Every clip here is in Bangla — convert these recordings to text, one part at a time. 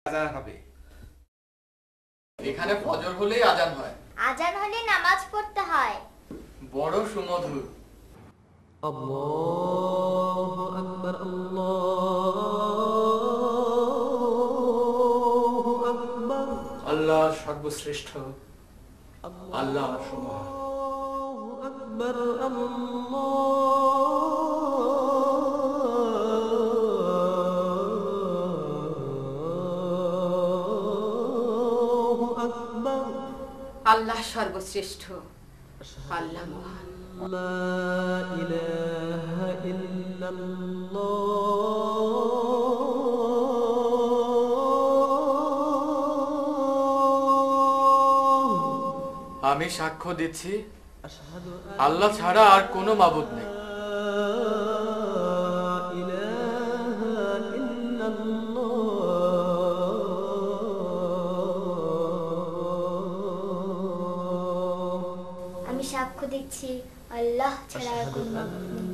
আজান হবে। এখানে ফজর হলেই আজান হয়। আজান হলে নামাজ পড়তে হয়। বড় সুমধুর। আল্লাহু আকবার, আল্লাহু আকবার। আল্লাহ সর্বশ্রেষ্ঠ, আল্লাহ সুমহান। আল্লাহু আকবার, আল্লাহু আকবার। আল্লাহ সর্বশ্রেষ্ঠ, আল্লাহ মহান। লা ইলাহা ইল্লাল্লাহ। আমি সাক্ষ্য দিচ্ছি আল্লাহ ছাড়া আর কোনো মাবুদ নেই। আমি সাক্ষ্য দিচ্ছি আল্লাহ ছাড়া আর কোনো মাবুদ নেই।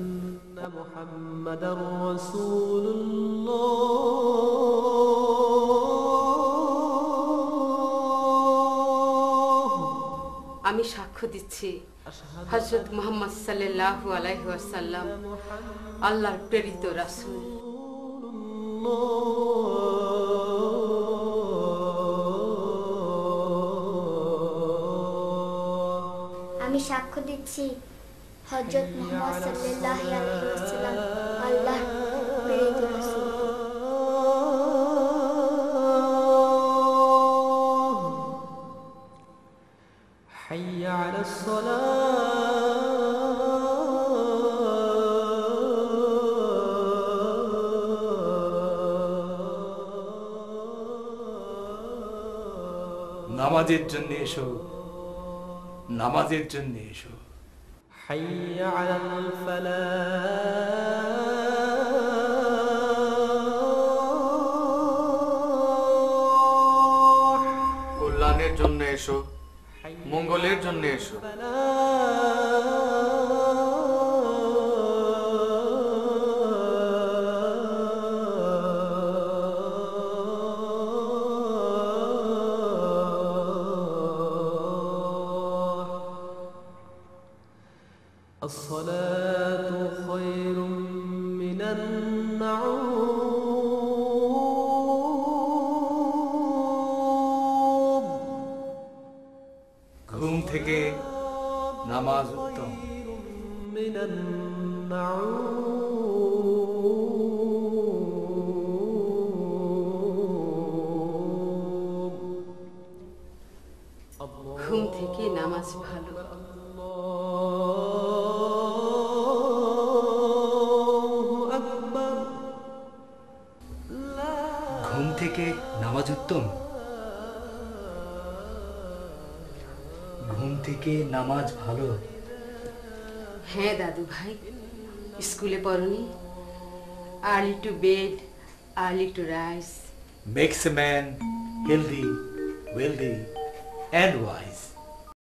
মুহাম্মাদুর রাসূলুল্লাহ। আমি সাক্ষ্য দিচ্ছি হযরত মুহাম্মদ সাল্লাল্লাহু আলাইহি ওয়াসাল্লাম আল্লাহর প্রেরিত রাসূল। আমি সাক্ষ্য দিচ্ছি হযরত মুহাম্মদ সাল্লাল্লাহু আলাইহি ওয়াসাল্লাম আল্লাহর প্রেরিত রাসূল। হাইয়া আলাস সালাহ। নামাজের জন্য এসো, নামাজের জন্য এসো। হাইয়া আলাল ফালাহ। কল্যাণের জন্য এসো, মঙ্গলের জন্য এসো। الصلاة خير من النعوم। ঘুম থেকে নামাজ উত্তম। من النعوم। ঘুম থেকে নামাজ ভালো। ঘুম থেকে নামাজ উত্তম। ঘুম থেকে নামাজ ভালো। হ্যাঁ দাদু ভাই, স্কুলে পড়নি? Early to bed, early to rise. Makes a man healthy, wealthy and wise.